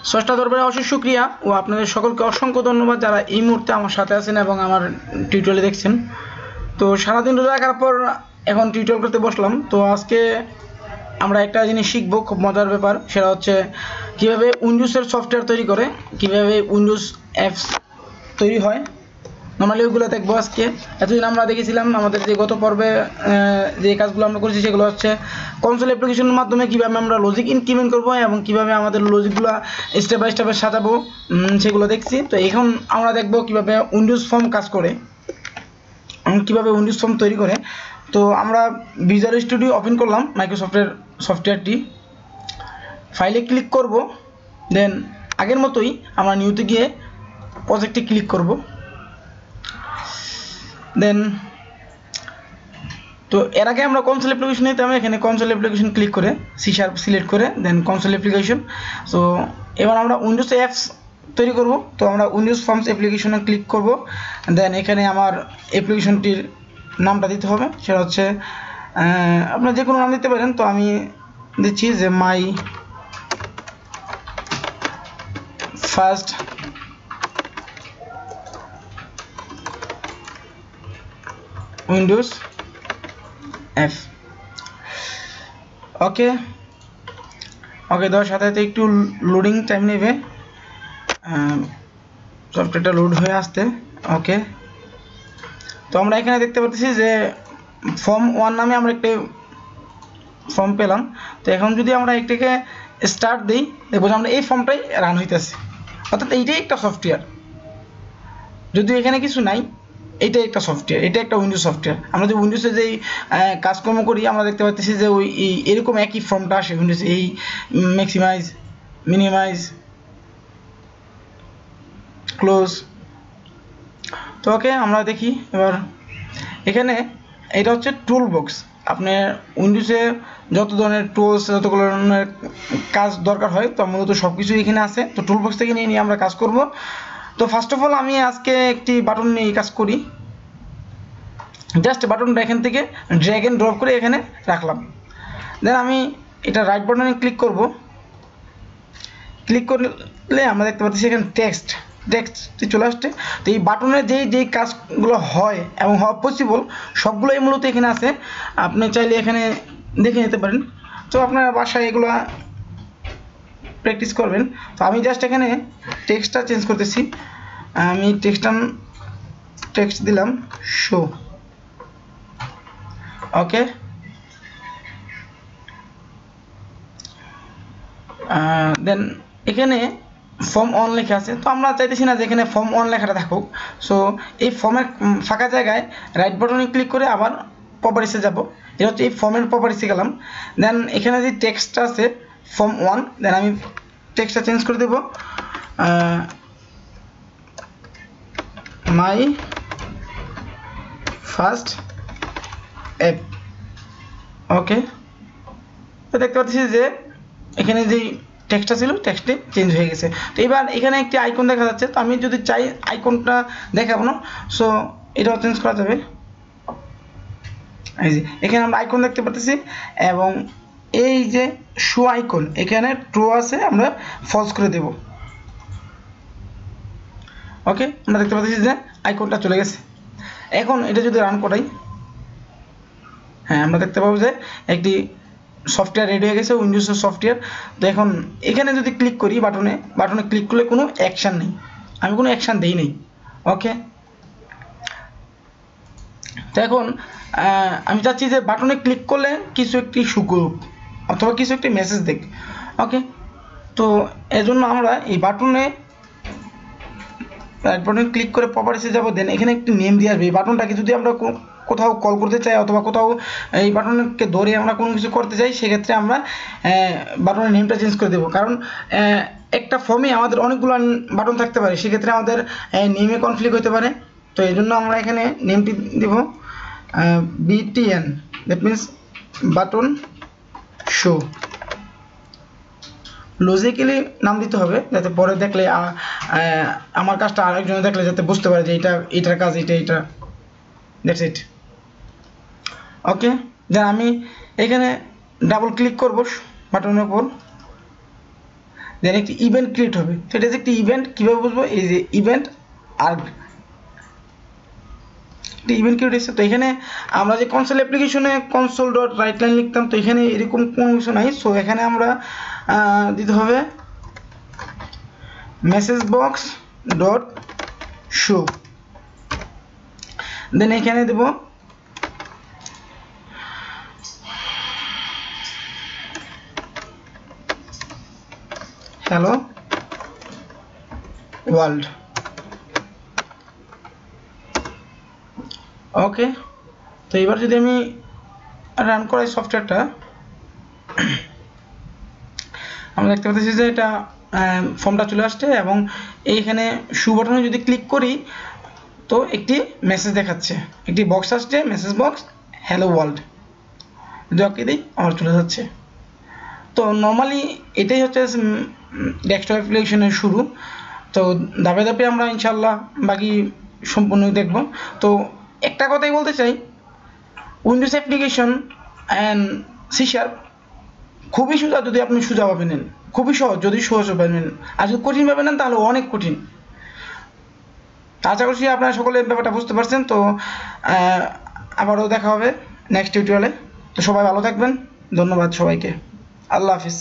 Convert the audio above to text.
স্রষ্টা দরবারে অশেষ শুকরিয়া ও আপনাদের সকলকে অসংখ্য ধন্যবাদ যারা এই মুহূর্তে আমার সাথে আছেন এবং আমার টিউটোরিয়াল দেখছেন। তো সারাদিন রোজা রাখার পর এখন টিউটোরিয়াল করতে বসলাম। তো আজকে আমরা একটা জিনিস শিখবো, খুব মজার ব্যাপার, সেটা হচ্ছে কীভাবে উইন্ডোজের সফটওয়্যার তৈরি করে, কীভাবে উইন্ডোজ অ্যাপস তৈরি হয়। নর্মালি ওইগুলো দেখবো আজকে। এতদিন আমরা দেখেছিলাম আমাদের যে গত পর্বে যে কাজগুলো আমরা করেছি সেগুলো হচ্ছে কনসোল অ্যাপ্লিকেশনের মাধ্যমে কীভাবে আমরা লজিক ইনক্রিমেন্ট করবো এবং কীভাবে আমাদের লজিকগুলো স্টেপ বাই স্টেপে সাজাবো, সেগুলো দেখছি। তো এখন আমরা দেখবো কীভাবে উইন্ডোজ ফর্ম কাজ করে, কীভাবে উইন্ডোজ ফর্ম তৈরি করে। তো আমরা ভিজুয়াল স্টুডিও ওপেন করলাম, মাইক্রোসফটের সফটওয়্যারটি, ফাইলে ক্লিক করব, দেন আগের মতোই আমরা নিউতে গিয়ে প্রজেক্টে ক্লিক করব। দেন তো এর আগে আমরা কনসোল অ্যাপ্লিকেশন নিতাম, এখানে কনসোল অ্যাপ্লিকেশন ক্লিক করে সি শার্প সিলেক্ট করে দেন কনসোল অ্যাপ্লিকেশন। সো এবার আমরা উইন্ডোজ অ্যাপস তৈরি করব। তো আমরা উইন্ডোজ ফর্মস অ্যাপ্লিকেশনে ক্লিক করব। দেন এখানে আমার অ্যাপ্লিকেশনটির নামটা দিতে হবে, সেটা হচ্ছে আপনারা যে কোনো নাম দিতে পারেন। তো আমি দিচ্ছি যে মাই ফার্স্ট উইন্ডোজ অ্যাপ। ওকে দেওয়ার সাথে সাথে একটু লোডিং টাইম নেবে সফটওয়্যারটা লোড হয়ে আসতে। ওকে, তো আমরা এখানে দেখতে পাচ্ছি যে ফর্ম 1 নামে আমরা একটা ফর্ম পেলাম। তো এখন যদি আমরা একটাকে স্টার্ট দিই, দেখবো আমরা এই ফর্মটাই রান হইতেছে, অর্থাৎ এইটাই একটা সফটওয়্যার। যদি এখানে কিছু নাই, এইটা একটা সফটওয়্যার, এটা একটা উইন্ডোজ সফটওয়্যার। আমরা যে উইন্ডোজে যেই কাজকর্ম করি আমরা দেখতে পাচ্ছি যে ওই এরকম একই ফর্মটা আসে উইন্ডোজে, এই ম্যাক্সিমাইজ, মিনিমাইজ, ক্লোজ। তো ওকে, আমরা দেখি এবার এখানে এটা হচ্ছে টুল বক্স। আপনার উইন্ডোজে যত ধরনের টুলস, যত ধরনের কাজ দরকার হয়, তো মূলত সব কিছু এখানে আছে। তো টুল বক্স থেকে নিয়ে আমরা কাজ করব। তো ফার্স্ট অফ অল আমি আজকে একটি বাটন নিয়ে কাজ করি। জাস্ট বাটনটা এখান থেকে ড্র্যাগ এন্ড ড্রপ করে এখানে রাখলাম। দেন আমি এটা রাইট বাটনে ক্লিক করব। ক্লিক করলে আমরা দেখতে পাচ্ছি এখানে টেক্সট চলে আসছে। তো এই বাটনের যেই কাজগুলো হয় এবং হওয়া পসিবল সবগুলোই মূলত এখানে আছে। আপনি চাইলে এখানে দেখে নিতে পারেন। তো আপনার বাসায় এগুলো প্র্যাকটিস করবেন। তো আমি জাস্ট এখানে টেক্সটটা চেঞ্জ করতেছি। আমি টেক্সট দিলাম শো। ওকে, দেন এখানে ফর্ম 1 লেখা আছে। তো আমরা চাইতেছি না যে এখানে ফর্ম 1 লেখাটা থাকুক। সো এই ফর্মের ফাঁকা জায়গায় রাইট বাটনে ক্লিক করে আবার প্রপার্টিসে যাব। এটা হচ্ছে এই ফর্মের প্রপার্টিসে গেলাম। দেন এখানে যে টেক্সটটা আছে ফর্ম 1, দেন আমি টেক্সটটা চেঞ্জ করে দেব মাই ফার্স্ট অ্যাপ। ওকে, তো দেখতে পাচ্ছি যে এখানে যেই টেক্সটটা ছিল টেক্সটে চেঞ্জ হয়ে গেছে। তো এবার এখানে একটি আইকন দেখা যাচ্ছে। তো আমি যদি চাই আইকনটা দেখাবো না, সো এটাও চেঞ্জ করা যাবে। এই যে এখানে আমরা আইকন দেখতে পাচ্ছি এবং এই যে শো আইকন এখানে ট্রু আছে, আমরা ফলস করে দেব। ওকে, আমরা দেখতে পাচ্ছি যে আইকনটা চলে গেছে। এখন এটা যদি রান করাই, হ্যাঁ আমরা দেখতে পাবো যে একটি সফটওয়্যার রেডি হয়ে গেছে, উইন্ডোজের সফটওয়্যার। তো এখন এখানে যদি ক্লিক করি বাটনে ক্লিক করলে কোনো অ্যাকশান নেই, আমি কোনো অ্যাকশান দেই নেই। ওকে, তো এখন আমি চাচ্ছি যে বাটনে ক্লিক করলে কিছু একটি শো করুক অথবা কিছু একটি মেসেজ দেখ। ওকে, তো এজন্য আমরা এই বাটনে ক্লিক করে প্রপার্টিসে যাব। দেন এখানে একটি নেম দিয়ে আসবে। এই বাটনটাকে যদি আমরা কোথাও কল করতে চাই অথবা কোথাও এই বাটনকে ধরে আমরা কোনো কিছু করতে চাই, সেক্ষেত্রে আমরা বাটনের নেমটা চেঞ্জ করে দেবো। কারণ একটা ফর্মে আমাদের অনেকগুলো বাটন থাকতে পারে, সেক্ষেত্রে আমাদের নেমে কনফ্লিক্ট হতে পারে। তো এই জন্য আমরা এখানে নেমটি দেব BTN, that means button show. Logically নাম দিতে হবে যাতে পরে দেখলে আমার কাজটা আরেকজনে দেখলে যাতে বুঝতে পারে যে এটার কাজ এটা। That's it. ওকে, দেন আমি এখানে ডাবল ক্লিক করব বাটনের উপর। দেন একটি ইভেন্ট ক্রিয়েট হবে। তো এটা যে একটি ইভেন্ট, কীভাবে বুঝবো? এই যে ইভেন্ট আর্গ, ইভেন্ট ক্রিয়েট হয়েছে। তো এখানে আমরা যে কনসোল অ্যাপ্লিকেশনে কনসোল ডট রাইট লাইন লিখতাম, তো এখানে এরকম কোনো কিছু নাই। সো এখানে আমরা দিতে হবে মেসেজ বক্স ডট শো, দেন এখানে দেব হ্যালো ওয়ার্ল্ড। ওকে, তো এবার যদি আমি রান করাই সফটওয়্যারটা, আমরা দেখতে পাচ্ছি যে এটা ফর্মটা চলে আসছে এবং এইখানে শু বাটনে যদি ক্লিক করি তো একটি মেসেজ দেখাচ্ছে, একটি বক্স আসছে, মেসেজ বক্স হ্যালো ওয়ার্ল্ড। যদি ওকে দিই আমার চলে যাচ্ছে। তো নর্মালি এটাই হচ্ছে ডেস্কটপ অ্যাপ্লিকেশনের শুরু। তো ধাপে ধাপে আমরা ইনশাল্লাহ বাকি সম্পূর্ণ দেখব। তো একটা কথাই বলতে চাই, Windows application and C sharp খুবই সোজা যদি আপনি সোজাভাবে নেন, খুবই সহজ যদি সহজভাবে নেন, আর যদি কঠিনভাবে নেন তাহলে অনেক কঠিন। আশা করছি আপনারা সকলে ব্যাপারটা বুঝতে পারছেন। তো আবারও দেখা হবে নেক্সট টিউটোরিয়ালে। তো সবাই ভালো থাকবেন, ধন্যবাদ সবাইকে, আল্লাহ হাফিজ।